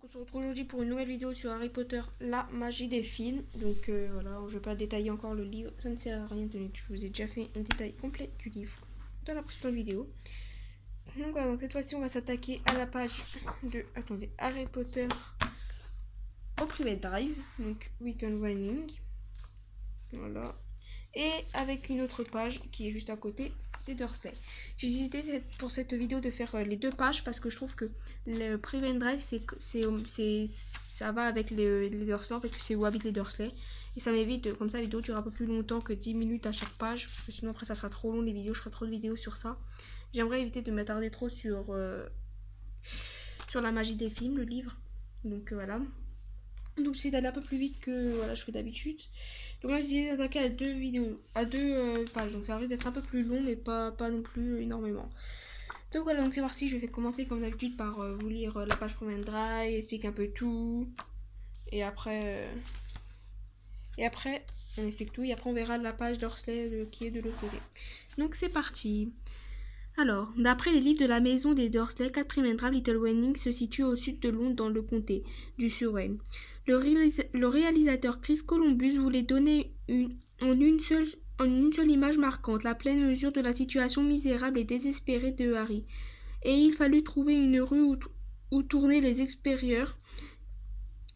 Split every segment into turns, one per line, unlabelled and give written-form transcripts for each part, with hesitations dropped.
Donc on se retrouve aujourd'hui pour une nouvelle vidéo sur Harry Potter, la magie des films. Donc voilà, je ne vais pas détailler encore le livre, ça ne sert à rien, je vous ai déjà fait un détail complet du livre dans la précédente vidéo. Donc voilà, donc cette fois-ci on va s'attaquer à la page de, attendez, Harry Potter au Private Drive, donc Return Running. Voilà. Et avec une autre page qui est juste à côté des Dursley. J'ai hésité pour cette vidéo de faire les deux pages parce que je trouve que le Prevent Drive ça va avec les Dursley parce que c'est où habitent les Dursley. Et ça m'évite, comme ça la vidéo dure un peu plus longtemps que 10 minutes à chaque page. Parce que sinon après ça sera trop long les vidéos, je ferai trop de vidéos sur ça. J'aimerais éviter de m'attarder trop sur la magie des films, le livre. Donc voilà. Donc j'essaie d'aller un peu plus vite que voilà, je fais d'habitude. Donc là j'ai d'attaquer à deux vidéos, à deux pages. Donc ça risque d'être un peu plus long mais pas non plus énormément. Donc voilà, donc c'est parti, je vais commencer comme d'habitude par vous lire la page Prevent Drive, explique un peu tout. Et après on explique tout et après on verra la page Dursley qui est de l'autre côté. Donc c'est parti. Alors, d'après les livres de la maison des Dursley, 4 Prevent Drive Little Wenning se situe au sud de Londres dans le comté du Surrey. Le réalisateur Chris Columbus voulait donner en une seule image marquante la pleine mesure de la situation misérable et désespérée de Harry. Et il fallut trouver une rue où tourner les extérieurs.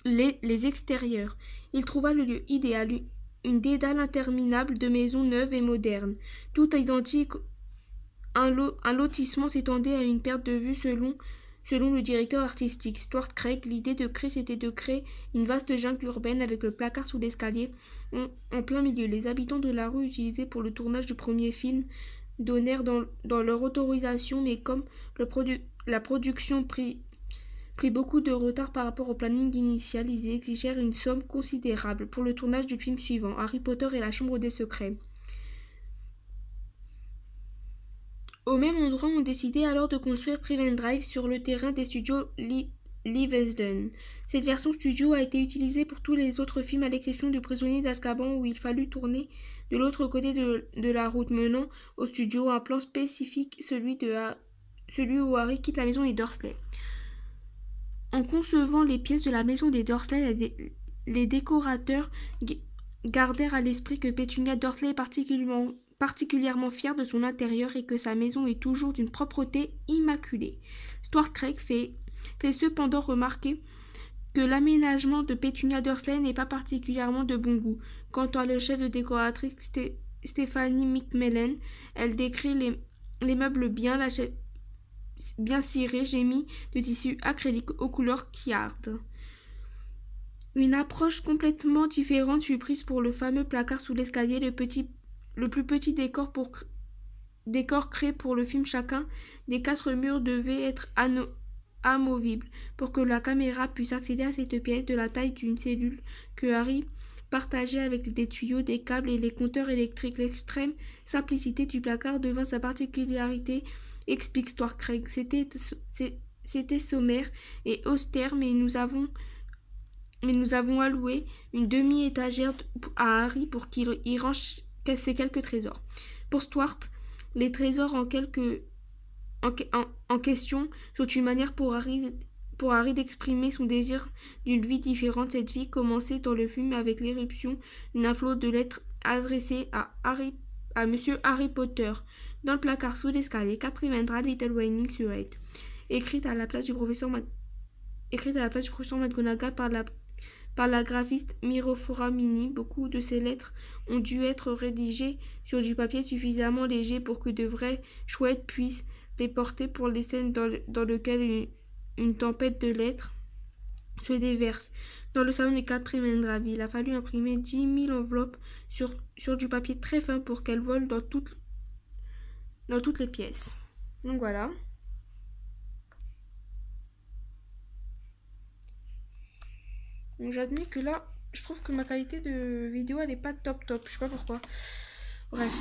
Il trouva le lieu idéal, une dédale interminable de maisons neuves et modernes, toutes identiques. Un lotissement s'étendait à une perte de vue selon le directeur artistique, Stuart Craig. L'idée de Chris était de créer une vaste jungle urbaine avec le placard sous l'escalier en plein milieu. Les habitants de la rue utilisée pour le tournage du premier film donnèrent dans leur autorisation, mais comme la production prit beaucoup de retard par rapport au planning initial, ils exigèrent une somme considérable pour le tournage du film suivant, Harry Potter et la Chambre des Secrets. Au même endroit, on décidait alors de construire Prevent Drive sur le terrain des studios Leavesden. Cette version studio a été utilisée pour tous les autres films à l'exception du Prisonnier d'Azkaban où il fallut tourner de l'autre côté de la route menant au studio un plan spécifique, celui où Harry quitte la maison des Dursley. En concevant les pièces de la maison des Dursley, les décorateurs gardèrent à l'esprit que Pétunia Dursley est particulièrement fière de son intérieur et que sa maison est toujours d'une propreté immaculée. Stuart Craig fait cependant remarquer que l'aménagement de Pétunia Dursley n'est pas particulièrement de bon goût. Quant à le chef de décoratrice Stephanie McMillan, elle décrit les meubles bien cirés, gémis de tissu acrylique aux couleurs qui ardent. Une approche complètement différente fut prise pour le fameux placard sous l'escalier, le plus petit décor créé pour le film. Chacun des 4 murs devait être amovible pour que la caméra puisse accéder à cette pièce de la taille d'une cellule que Harry partageait avec des tuyaux, des câbles et les compteurs électriques. L'extrême simplicité du placard devint sa particularité, explique Stuart Craig. C'était sommaire et austère, mais nous avons alloué une demi-étagère à Harry pour qu'il y range ses quelques trésors. Pour Stuart, les trésors en question sont une manière pour Harry d'exprimer son désir d'une vie différente. Cette vie commençait dans le film avec l'éruption d'un flot de lettres adressées à Monsieur Harry Potter dans le placard sous l'escalier. 4 Prevent Little Wenning sur 8. Écrite à la place du professeur McGonagall par la graphiste Miro Foramini. Beaucoup de ces lettres ont dû être rédigées sur du papier suffisamment léger pour que de vrais chouettes puissent les porter pour les scènes dans lesquelles une tempête de lettres se déverse. Dans le salon des 4 Prevent Drive, il a fallu imprimer 10 000 enveloppes sur du papier très fin pour qu'elles volent dans toutes les pièces. Donc voilà. Donc j'admets que là, je trouve que ma qualité de vidéo elle est pas top. Je sais pas pourquoi. Bref.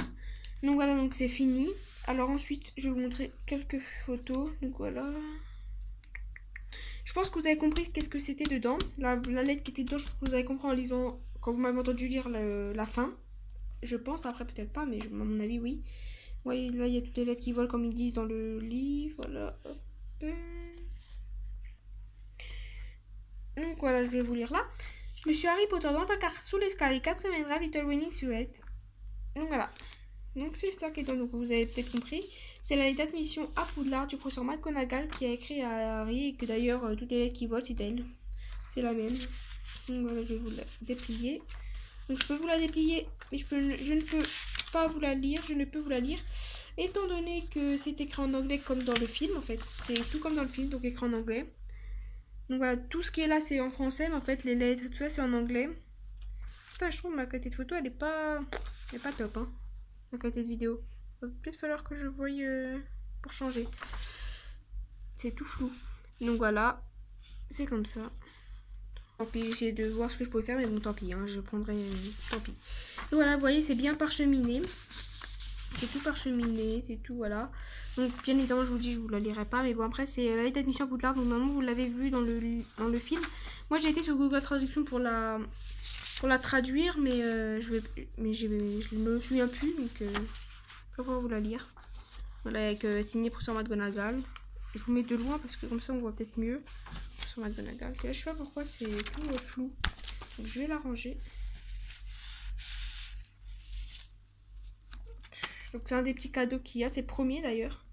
Donc voilà, donc c'est fini. Alors ensuite, je vais vous montrer quelques photos. Donc voilà. Je pense que vous avez compris qu'est-ce que c'était dedans. La lettre qui était dedans, je pense que vous avez compris en lisant, quand vous m'avez entendu lire la fin. Je pense, après peut-être pas, mais à mon avis oui. Vous voyez, là il y a toutes les lettres qui volent comme ils disent dans le livre. Voilà. Hop. Donc voilà, je vais vous lire là. Monsieur Harry Potter dans le placard sous l'escalier, 4e grave, Little Winning Suet. Donc voilà. Donc c'est ça qui est dans, donc vous avez peut-être compris. C'est la lettre d'admission à Poudlard du professeur McGonagall qui a écrit à Harry et que d'ailleurs toutes les lettres qui volent c'est elle. C'est la même. Donc voilà, je vais vous la déplier. Donc je peux vous la déplier, mais je ne peux pas vous la lire, je ne peux vous la lire. Étant donné que c'est écrit en anglais comme dans le film en fait. C'est tout comme dans le film, donc écrit en anglais. Donc voilà, tout ce qui est là c'est en français, mais en fait les lettres, tout ça c'est en anglais. Putain, je trouve que ma qualité de photo elle est pas top hein. La qualité de vidéo. Il va peut-être falloir que je voie pour changer. C'est tout flou. Donc voilà, c'est comme ça. Tant pis, j'essaie de voir ce que je peux faire, mais bon, tant pis, hein, je prendrai. Tant pis. Donc voilà, vous voyez, c'est bien parcheminé. C'est tout parcheminé, c'est tout, voilà. Donc, bien évidemment, je vous dis, je vous la lirai pas, mais bon, après, c'est la lettre d'admission à Poudlard, donc normalement, vous l'avez vu dans le film. Moi, j'ai été sur Google Traduction pour la traduire, mais je ne me souviens plus, donc je vais pouvoir vous la lire. Voilà, avec signé professeur McGonagall. Je vous mets de loin parce que comme ça on voit peut-être mieux. Professeur McGonagall. Je sais pas pourquoi c'est tout flou. Donc je vais l'arranger. Donc c'est un des petits cadeaux qu'il y a. C'est le premier d'ailleurs.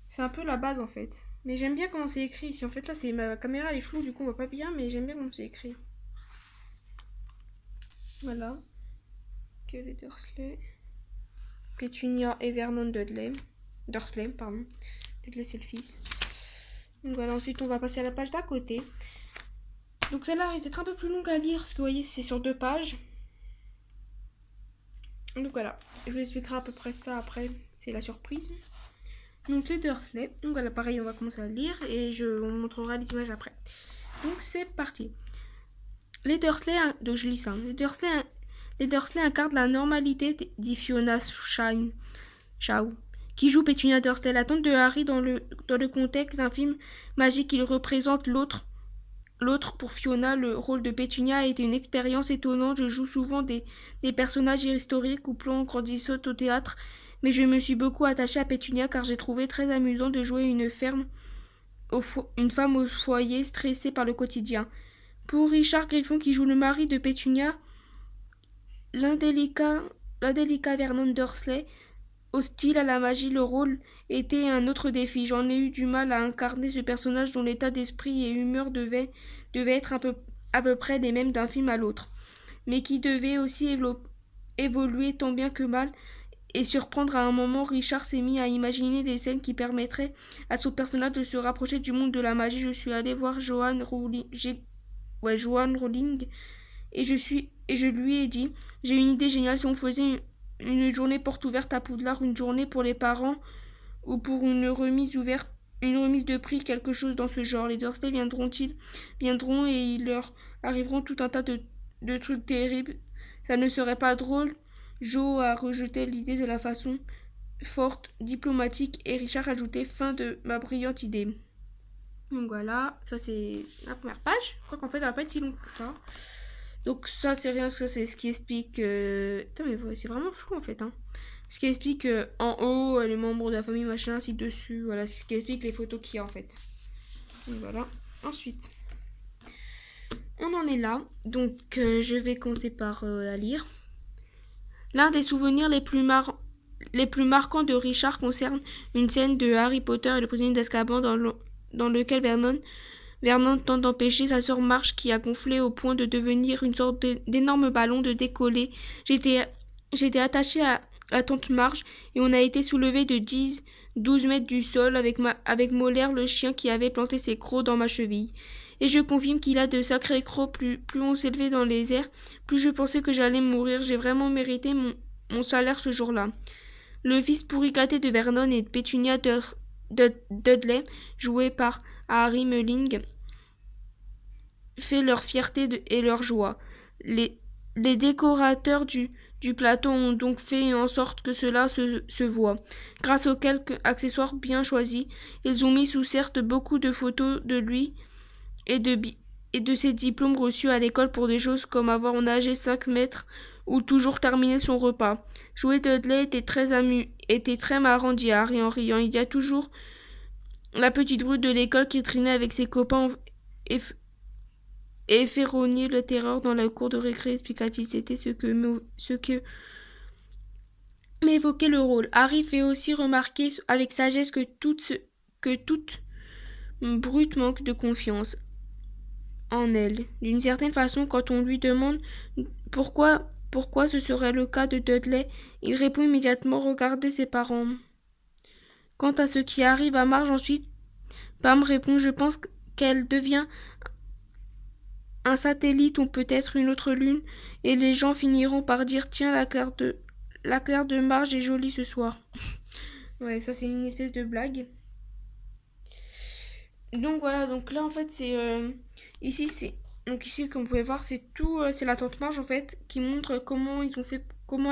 C'est un peu la base en fait. Mais j'aime bien comment c'est écrit ici. En fait là c'est ma caméra elle est floue du coup on voit pas bien. Mais j'aime bien comment c'est écrit. Voilà. Que les Dursley. Pétunia et Vernon Dudley. Dursley, pardon. Dudley c'est le fils. Donc voilà, ensuite on va passer à la page d'à côté. Donc celle-là risque d'être un peu plus longue à lire parce que vous voyez c'est sur 2 pages. Donc voilà, je vous expliquerai à peu près ça après, c'est la surprise. Donc les Dursley, donc voilà pareil on va commencer à lire et on montrera les images après. Donc c'est parti. Les Dursley, donc je lis ça. Les Dursley incarnent la normalité, dit Fiona Shaw, qui joue Pétunia Dursley, la tante de Harry dans le contexte d'un film magique. Il représente l'autre. Pour Fiona, le rôle de Pétunia a été une expérience étonnante. Je joue souvent des personnages historiques ou plans grandissants au théâtre, mais je me suis beaucoup attachée à Pétunia car j'ai trouvé très amusant de jouer une femme au foyer stressée par le quotidien. Pour Richard Griffon, qui joue le mari de Pétunia, l'indélicat Vernon Dursley, hostile à la magie, le rôle était un autre défi. J'en ai eu du mal à incarner ce personnage dont l'état d'esprit et humeur devaient être à peu près les mêmes d'un film à l'autre, mais qui devait aussi évoluer tant bien que mal et surprendre. À un moment, Richard s'est mis à imaginer des scènes qui permettraient à son personnage de se rapprocher du monde de la magie. Je suis allée voir Joanne Rowling et je lui ai dit, j'ai une idée géniale, si on faisait une journée porte ouverte à Poudlard, une journée pour les parents ou pour une remise de prix, quelque chose dans ce genre. Les Dursley viendront et il leur arriveront tout un tas de trucs terribles. Ça ne serait pas drôle. Joe a rejeté l'idée de la façon forte, diplomatique, et Richard a ajouté fin de ma brillante idée. Donc voilà, ça c'est la première page. Je crois qu'en fait elle va pas être si longue que ça. Donc ça c'est rien, ça c'est ce qui explique... Putain mais c'est vraiment flou en fait. Hein. Ce qui explique en haut les membres de la famille machin, ci-dessus, voilà, c'est ce qui explique les photos qu'il y a en fait. Donc voilà. Ensuite, on en est là. Donc je vais commencer par la lire. L'un des souvenirs les plus marquants de Richard concerne une scène de Harry Potter et le prisonnier d'Azkaban dans lequel Vernon tente d'empêcher sa sœur Marge, qui a gonflé au point de devenir une sorte d'énorme ballon, de décoller. J'étais attachée à tante Marge et on a été soulevé de 10-12 mètres du sol avec Molaire, le chien qui avait planté ses crocs dans ma cheville. Et je confirme qu'il a de sacrés crocs. Plus on s'élevait dans les airs, plus je pensais que j'allais mourir. J'ai vraiment mérité mon salaire ce jour-là. Le fils pourri gâté de Vernon et de Pétunia Dudley, joué par Harry Melling, fait leur fierté et leur joie. Les décorateurs du plateau ont donc fait en sorte que cela se voie. Grâce aux quelques accessoires bien choisis, ils ont mis sous serre beaucoup de photos de lui et de ses diplômes reçus à l'école pour des choses comme avoir nagé 5 mètres ou toujours terminer son repas. Jouer Dudley était très marrant, dit Harry en riant. Il y a toujours la petite brute de l'école qui traînait avec ses copains et fait rogner le terreur dans la cour de récré explicatif. C'était ce que m'évoquait le rôle. Harry fait aussi remarquer avec sagesse que toute brute manque de confiance en elle. D'une certaine façon, quand on lui demande pourquoi ce serait le cas de Dudley, il répond immédiatement regardez ses parents. Quant à ce qui arrive à Marge ensuite, Pam répond je pense qu'elle devient un satellite ou peut-être une autre lune, et les gens finiront par dire tiens la Claire de Marge est jolie ce soir. Ouais, ça c'est une espèce de blague. Donc voilà, donc là en fait c'est ici c'est donc ici comme vous pouvez voir c'est tout c'est la tante Marge en fait qui montre comment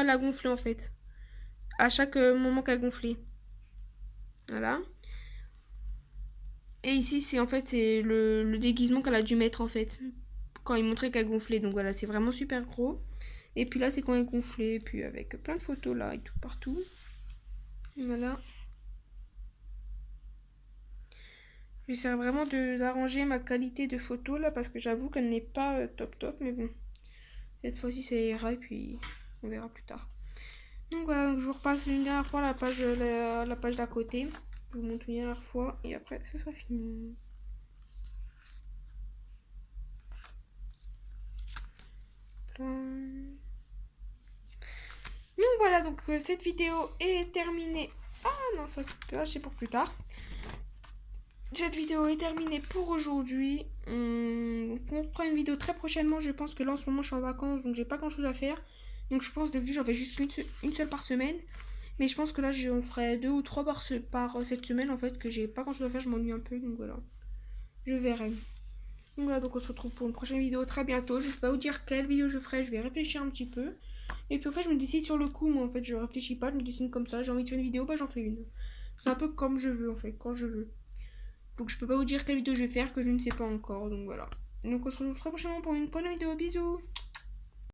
elle a gonflé en fait à chaque moment qu'elle gonflait. Voilà. Et ici c'est en fait c'est le déguisement qu'elle a dû mettre en fait quand il montrait qu'elle gonflait. Donc voilà, c'est vraiment super gros. Et puis là c'est quand elle gonflait et puis avec plein de photos là et tout partout. Voilà. J'essaie vraiment d'arranger ma qualité de photo là parce que j'avoue qu'elle n'est pas top top mais bon. Cette fois-ci ça ira et puis on verra plus tard. Donc voilà, donc je vous repasse une dernière fois la page d'à côté. Je vous montre une dernière fois et après ça sera fini. Donc voilà, donc cette vidéo est terminée. Ah non, ça c'est pour plus tard. Cette vidéo est terminée pour aujourd'hui. On fera une vidéo très prochainement. Je pense que là en ce moment je suis en vacances donc j'ai pas grand chose à faire. Donc je pense d'habitude j'en fais juste une seule par semaine. Mais je pense que là j'en ferai 2 ou 3 par cette semaine en fait que j'ai pas grand chose à faire, je m'ennuie un peu donc voilà. Je verrai. Donc voilà, donc on se retrouve pour une prochaine vidéo très bientôt. Je sais pas vous dire quelle vidéo je ferai, je vais réfléchir un petit peu. Et puis en fait je me décide sur le coup, moi en fait je réfléchis pas, je me décide comme ça. J'ai envie de faire une vidéo, bah j'en fais une. C'est un peu comme je veux en fait, quand je veux. Donc je peux pas vous dire quelle vidéo je vais faire que je ne sais pas encore, donc voilà. Donc on se retrouve très prochainement pour une prochaine vidéo, bisous.